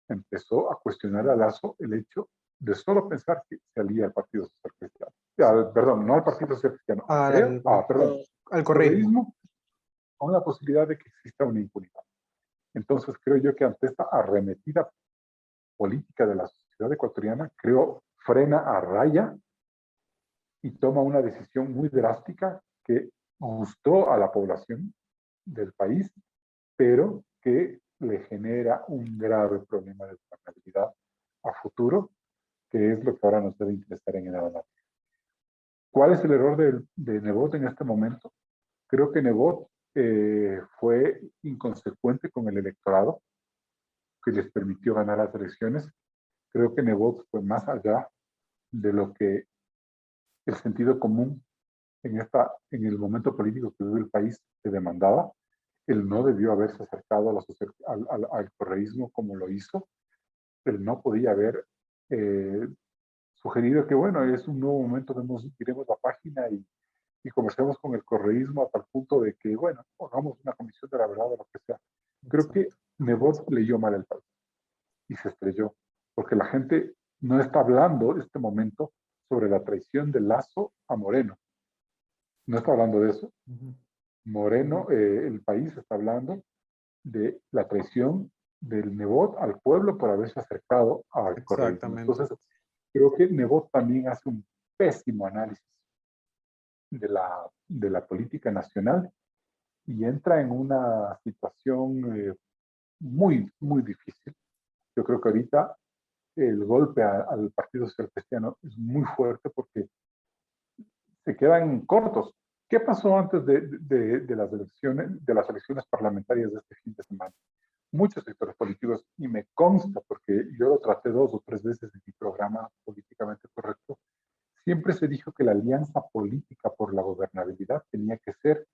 empezó a cuestionar a Lasso el hecho de solo pensar que se alía al Partido Social Cristiano. Perdón, no al Partido Social Cristiano, Al, perdón, al correísmo. correísmo, con la posibilidad de que exista una impunidad. Entonces creo yo que ante esta arremetida política de la sociedad ecuatoriana, creo frena a raya y toma una decisión muy drástica que gustó a la población del país, pero que le genera un grave problema de gobernabilidad a futuro, que es lo que ahora nos debe interesar en el adelante. ¿Cuál es el error de Nebot en este momento? Creo que Nebot fue inconsecuente con el electorado que les permitió ganar las elecciones. Creo que Nebot fue más allá de lo que el sentido común en el momento político que vive el país se demandaba. Él no debió haberse acercado al correísmo como lo hizo. Él no podía haber sugerido que, bueno, es un nuevo momento, iremos la página y comencemos con el correísmo hasta el punto de que, bueno, hagamos una comisión de la verdad o lo que sea. Creo que Nebot leyó mal el país y se estrelló, porque la gente no está hablando en este momento sobre la traición de Lasso a Moreno. No está hablando de eso. Moreno, el país está hablando de la traición del Nebot al pueblo por haberse acercado al correísmo. Entonces, creo que Nebot también hace un pésimo análisis de la política nacional y entra en una situación muy, muy difícil. Yo creo que ahorita el golpe al Partido Social Cristiano es muy fuerte porque se quedan cortos. ¿Qué pasó antes de las elecciones parlamentarias de este fin de semana? Muchos sectores políticos, y me consta porque yo lo traté 2 o 3 veces en mi programa Políticamente Correcto, siempre se dijo que la alianza política por la gobernabilidad tenía que ser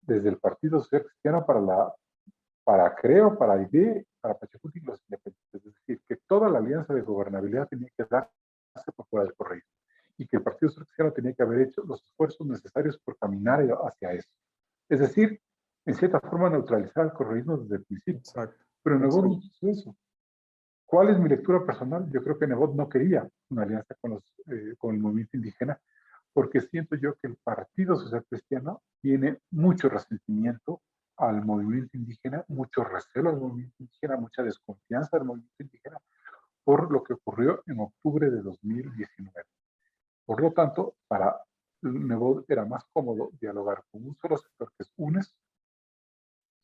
desde el Partido Social Cristiano para Creo, para ID, para Pachacuti y los independientes. Es decir, que toda la alianza de gobernabilidad tenía que darse por fuera del correísmo y que el Partido Social Cristiano tenía que haber hecho los esfuerzos necesarios por caminar hacia eso. Es decir, en cierta forma neutralizar el correísmo desde el principio. Exacto. Pero Nebot no hizo eso. ¿Cuál es mi lectura personal? Yo creo que Nebot no quería una alianza con el movimiento indígena, porque siento yo que el Partido Social Cristiano tiene mucho resentimiento al movimiento indígena, mucho recelo al movimiento indígena, mucha desconfianza al movimiento indígena por lo que ocurrió en octubre de 2019. Por lo tanto, para Nebot era más cómodo dialogar con un solo sector que es UNES,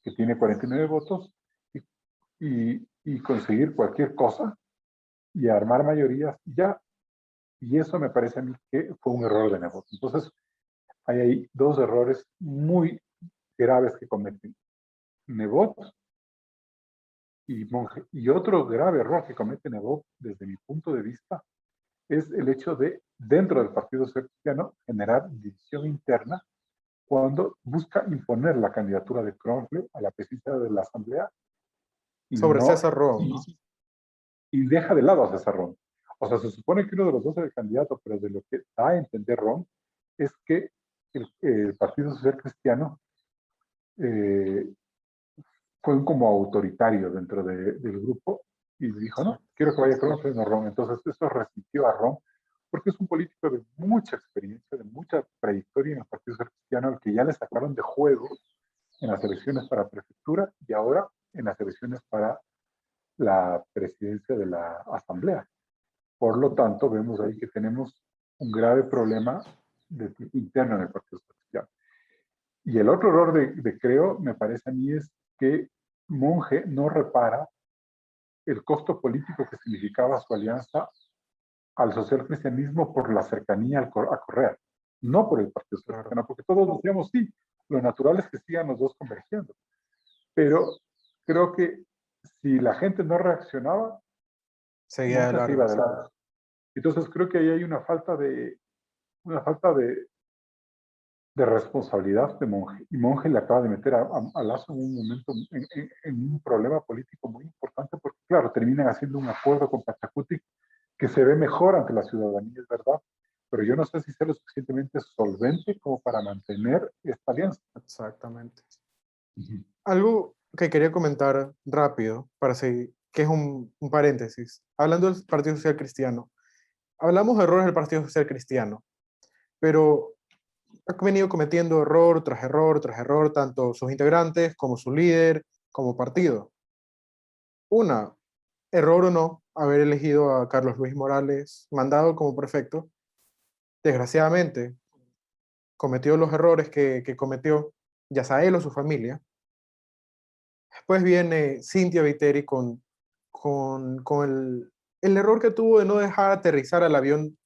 que tiene 49 votos, y conseguir cualquier cosa y armar mayorías ya. Y eso me parece a mí que fue un error de Nebot. Entonces, hay 2 errores muy graves que cometen Nebot y Monge. Y otro grave error que comete Nebot, desde mi punto de vista, es el hecho de, dentro del Partido Social Cristiano, generar división interna cuando busca imponer la candidatura de Kronfle a la presidencia de la Asamblea y sobre no, César Ron, ¿no? y deja de lado a César Ron. O sea, se supone que uno de los 2 es el candidato, pero de lo que da a entender Ron es que el Partido Social Cristiano fue como autoritario dentro del grupo y dijo, no, quiero que vaya Kronfle, no Ron. Entonces eso resintió a Ron, porque es un político de mucha experiencia, de mucha trayectoria en el Partido Social Cristiano, al que ya le sacaron de juego en las elecciones para prefectura y ahora en las elecciones para la presidencia de la Asamblea. Por lo tanto, vemos ahí que tenemos un grave problema de tipo interno en el Partido Social Cristiano. Y el otro error de Creo, me parece a mí, es que Monge no repara el costo político que significaba su alianza al socialcristianismo por la cercanía a Correa, no por el Partido Social Claro. Cristiano, porque todos decíamos, sí, lo natural es que sigan los dos convergiendo. Pero creo que si la gente no reaccionaba, Seguía de Monge se iba largo. adelante. Entonces creo que ahí hay una falta de responsabilidad de Monge. Y Monge le acaba de meter a Lazo en un momento, en un problema político muy importante, porque claro, terminan haciendo un acuerdo con Pachacuti que se ve mejor ante la ciudadanía, es verdad, pero yo no sé si sea lo suficientemente solvente como para mantener esta alianza. Exactamente. Ujú. Algo que quería comentar rápido, para seguir, que es un paréntesis. Hablando del Partido Social Cristiano, hablamos de errores del Partido Social Cristiano, pero ha venido cometiendo error tras error tras error, tanto sus integrantes como su líder, como partido. Una, error o no, haber elegido a Carlos Luis Morales mandado como prefecto. Desgraciadamente, cometió los errores que cometió, ya sea él o su familia. Después viene Cynthia Viteri con el error que tuvo de no dejar aterrizar al avión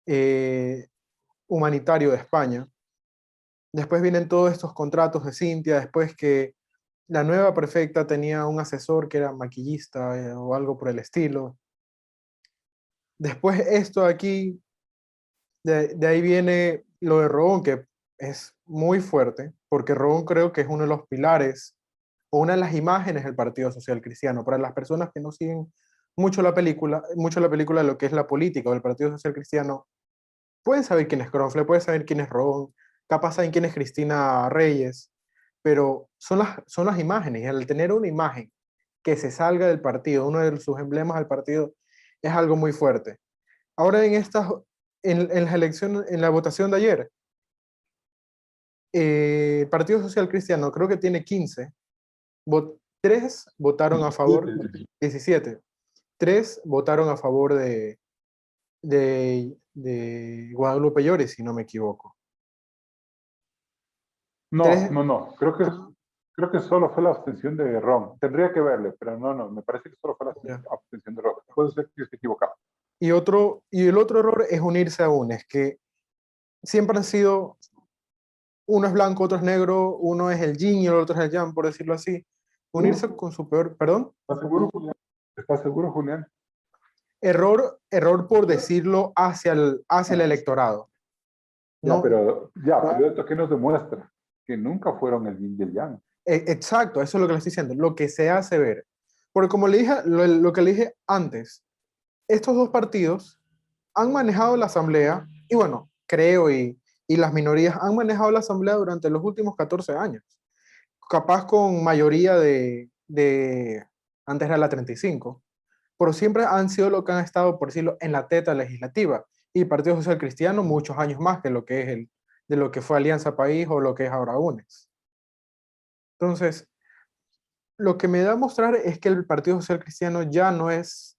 eh, humanitario de España. Después vienen todos estos contratos de Cynthia, después que la nueva prefecta tenía un asesor que era maquillista o algo por el estilo. Después esto de aquí, de ahí viene lo de Robón, que es muy fuerte, porque Robón creo que es uno de los pilares o una de las imágenes del Partido Social Cristiano. Para las personas que no siguen mucho la película de lo que es la política del Partido Social Cristiano, pueden saber quién es Kronfle, pueden saber quién es Robón, capaz saben quién es Cristina Reyes, pero son las imágenes, y al tener una imagen que se salga del partido, uno de sus emblemas del partido, es algo muy fuerte. Ahora en las elecciones, en la votación de ayer, el Partido Social Cristiano creo que tiene 15, 3 votaron a favor, 17, 3 votaron a favor de Guadalupe Llori, si no me equivoco. No, 3, no, no. Creo que solo fue la abstención de Ron. Tendría que verle, pero no. Me parece que solo fue la ya. abstención de Ron. Puede ser que esté equivocado. Y el otro error es unirse a UNES, que siempre han sido, uno es blanco, otro es negro, uno es el yin y el otro es el yang, por decirlo así. Unirse con su peor, perdón, ¿Estás seguro, Julián? ¿Estás seguro, Julián? error por decirlo hacia el electorado. Ya, No, pero esto que nos demuestra que nunca fueron el yin y el yang. exacto, eso es lo que le estoy diciendo, lo que se hace ver. Porque como le dije, lo que le dije antes, estos dos partidos han manejado la asamblea, y bueno, creo y las minorías han manejado la asamblea durante los últimos 14 años, capaz con mayoría antes era la 35, pero siempre han sido lo que han estado, por decirlo, en la teta legislativa, y el Partido Social Cristiano muchos años más que lo que es de lo que fue Alianza País o lo que es ahora UNES. Entonces, lo que me da a mostrar es que el Partido Social Cristiano ya no es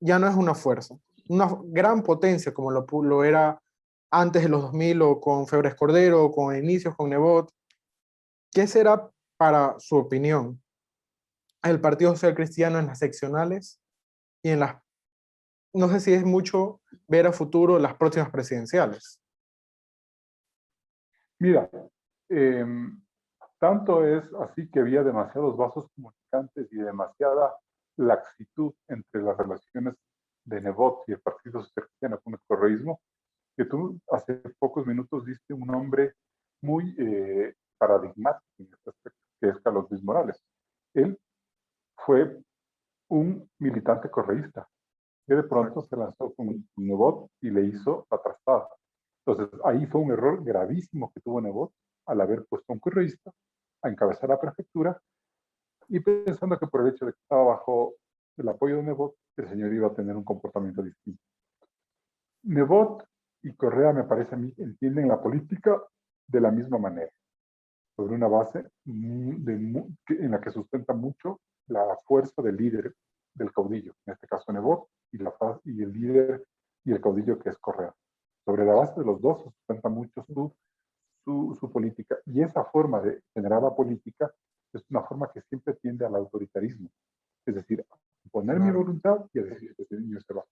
una fuerza, una gran potencia como lo era antes de los 2000 o con Febres Cordero o con inicios con Nebot. ¿Qué será, para su opinión, el Partido Social Cristiano en las seccionales y en las, no sé si es mucho ver a futuro las próximas presidenciales? Mira, eh, tanto es así que había demasiados vasos comunicantes y demasiada laxitud entre las relaciones de Nebot y el Partido Social Cristiano con el correísmo, que tú hace pocos minutos diste un nombre muy paradigmático en este aspecto, que es Carlos Luis Morales. Él fue un militante correísta que de pronto Exacto. se lanzó con Nebot y le hizo la trastada. Entonces, ahí fue un error gravísimo que tuvo Nebot al haber puesto a un correísta a encabezar la prefectura y pensando que por el hecho de que estaba bajo el apoyo de Nebot, el señor iba a tener un comportamiento distinto. Nebot y Correa, me parece a mí, entienden la política de la misma manera, sobre una base en la que sustenta mucho la fuerza del líder, del caudillo, en este caso Nebot, y el líder y el caudillo que es Correa. Sobre la base de los dos se sustenta mucho su política. Y esa forma de generar la política es una forma que siempre tiende al autoritarismo. Es decir, poner mi voluntad y a decir que este niño se va.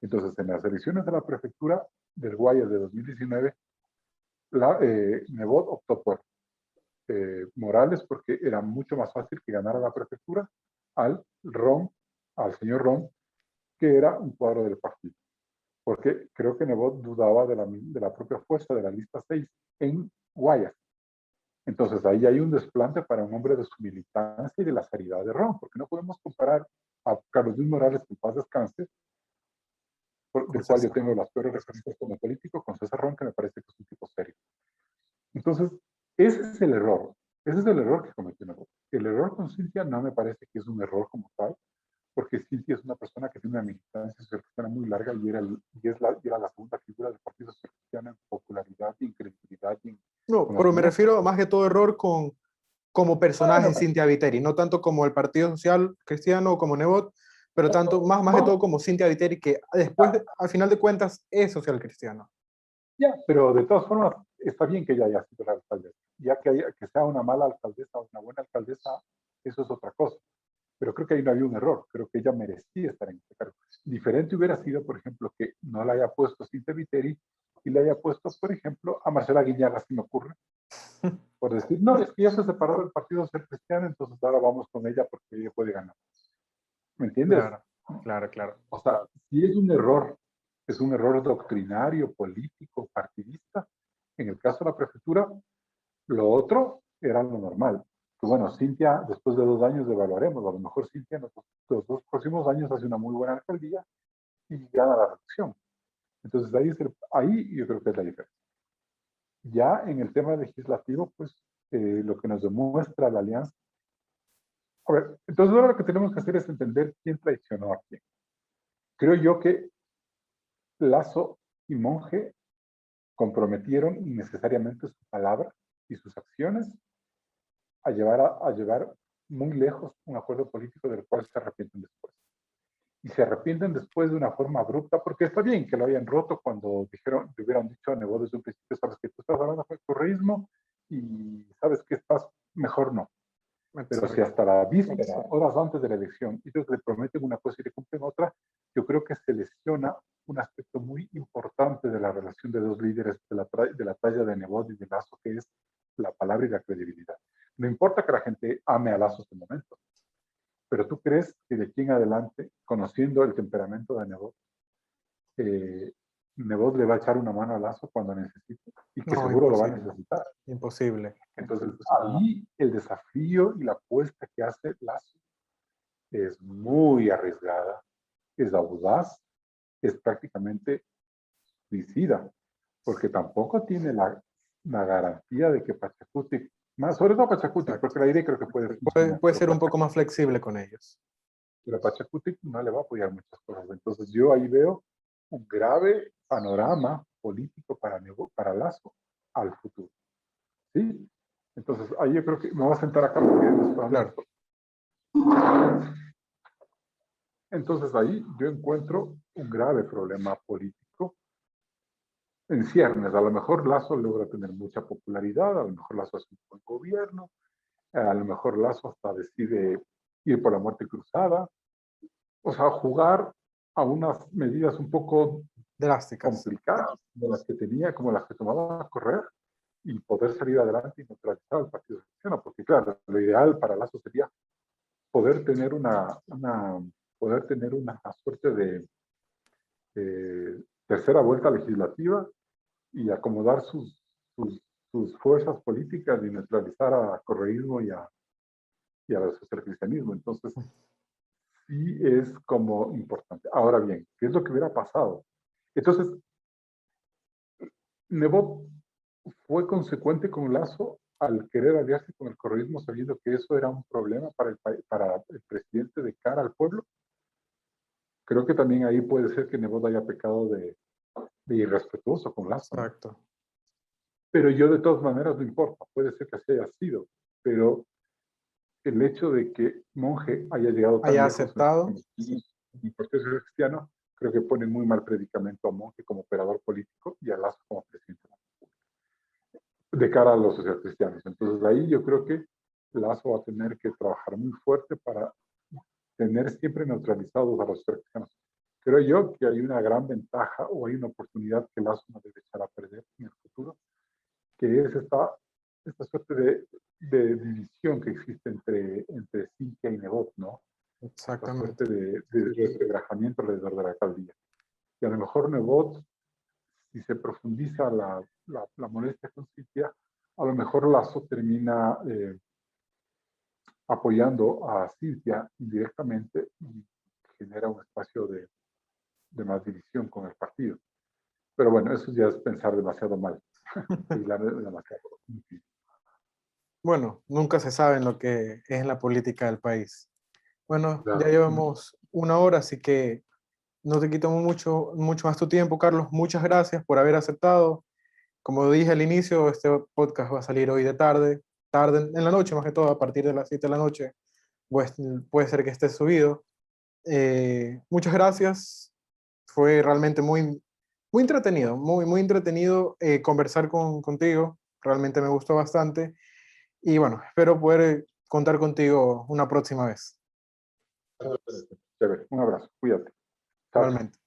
Entonces, en las elecciones de la prefectura del Guayas de 2019, Nebot optó por Morales porque era mucho más fácil que ganara la prefectura al señor Ron, que era un cuadro del partido. Porque creo que Nebot dudaba de la propia fuerza de la lista 6 en Guayas. Entonces ahí hay un desplante para un hombre de su militancia y de la seriedad de Ron, porque no podemos comparar a Carlos Luis Morales, que en paz descanse, del cual yo tengo las peores referencias como político, con César Ron, que me parece que es un tipo serio. Entonces, ese es el error. Ese es el error que cometió Nebot. El error con Cintia no me parece que es un error como tal, porque Cintia es una persona que tiene una militancia socialcristiana muy larga y era la segunda figura del Partido Socialcristiano en popularidad y en credibilidad. No, pero me refiero más que todo error como personaje en Cynthia Viteri, no tanto como el Partido Social Cristiano o como Nebot, pero tanto más que todo como Cynthia Viteri, que después, al final de cuentas, es social cristiano. Ya, pero de todas formas, está bien que ella haya sido la alcaldesa. Ya que sea una mala alcaldesa o una buena alcaldesa, eso es otra cosa. Pero creo que ahí no había un error. Creo que ella merecía estar en este cargo. Diferente hubiera sido, por ejemplo, que no la haya puesto Cynthia Viteri y le haya puesto, por ejemplo, a Marcela Guiñaga, si me ocurre. Por decir, no, es que ya se separó del Partido Social Cristiano, entonces ahora vamos con ella porque ella puede ganar. ¿Me entiendes? Claro. O sea, si es un error doctrinario, político, partidista. En el caso de la prefectura, lo otro era lo normal. Que bueno, Cintia, después de 2 años evaluaremos, a lo mejor Cintia en los 2 próximos años hace una muy buena alcaldía y gana la elección. Entonces ahí yo creo que es la diferencia. Ya en el tema legislativo, pues lo que nos demuestra la alianza. A ver, entonces ahora lo que tenemos que hacer es entender quién traicionó a quién. Creo yo que Lasso y Monge comprometieron innecesariamente su palabra y sus acciones a llevar muy lejos un acuerdo político del cual se arrepienten después. Y se arrepienten después de una forma abrupta, porque está bien que lo hayan roto cuando le hubieran dicho a Nebot desde un principio, sabes que tú estás hablando de correísmo y sabes que estás mejor no. Pero si hasta la víspera, horas antes de la elección, ellos le prometen una cosa y le cumplen otra, yo creo que se lesiona un aspecto muy importante de la relación de dos líderes de la talla de Nebot y de Lasso, que es la palabra y la credibilidad. No importa que la gente ame a Lasso en este momento, pero tú crees que de aquí en adelante, conociendo el temperamento de Nebot, Nebot le va a echar una mano a Lasso cuando necesite y que seguro lo va a necesitar. Imposible. Entonces, ahí el desafío y la apuesta que hace Lasso es muy arriesgada, es audaz, es prácticamente suicida, porque tampoco tiene la garantía de que Pachacuti, más sobre todo Pachacuti, porque la idea creo que puede ser un poco más flexible con ellos. Pero Pachacuti no le va a apoyar muchas cosas. Entonces yo ahí veo un grave panorama político para Lasso al futuro. ¿Sí? Entonces ahí yo creo que me voy a sentar acá porque claro. Entonces ahí yo encuentro un grave problema político en ciernes. A lo mejor Lasso logra tener mucha popularidad, a lo mejor Lasso hace un buen gobierno, a lo mejor Lasso hasta decide ir por la muerte cruzada, o sea, jugar a unas medidas un poco drásticas, complicadas, como las que tomaba Correa, y poder salir adelante y neutralizar al Partido Cristiano, porque claro, lo ideal para Lasso sería poder tener una suerte de tercera vuelta legislativa y acomodar sus fuerzas políticas y neutralizar a correísmo y al socialcristianismo. Entonces, sí es como importante. Ahora bien, ¿qué es lo que hubiera pasado? Entonces, Nebot fue consecuente con Lasso al querer aliarse con el correísmo sabiendo que eso era un problema para el presidente de cara al pueblo. Creo que también ahí puede ser que Nebot haya pecado de irrespetuoso con Lasso. Exacto. Pero yo de todas maneras no importa, puede ser que así haya sido, pero el hecho de que Monge haya llegado tan lejos aceptado en el Partido Cristiano, creo que pone muy mal predicamento a Monge como operador político y a Lasso como presidente de la República, de cara a los socialcristianos. Entonces ahí yo creo que Lasso va a tener que trabajar muy fuerte para tener siempre neutralizados a los socialcristianos. Creo yo que hay una gran ventaja o hay una oportunidad que Lasso no debe echar a perder en el futuro, que es esta suerte de división que existe entre Cintia y Nebot, ¿no? Esta suerte Exactamente. de resquebrajamiento alrededor de la alcaldía. Y a lo mejor Nebot, si se profundiza la molestia con Cintia, a lo mejor Lasso termina apoyando a Cintia indirectamente y genera un espacio de más división con el partido. Pero bueno, eso ya es pensar demasiado mal. Demasiado. Bueno, nunca se sabe en lo que es la política del país. Bueno, ya Claro. llevamos una hora, así que no te quito mucho más tu tiempo, Carlos. Muchas gracias por haber aceptado. Como dije al inicio, este podcast va a salir hoy de tarde en la noche, más que todo, a partir de las 7 de la noche, pues puede ser que esté subido. Muchas gracias. Fue realmente muy entretenido, muy entretenido conversar contigo. Realmente me gustó bastante. Y bueno, espero poder contar contigo una próxima vez. Chévere. Un abrazo. Cuídate. Chao, chao. Igualmente.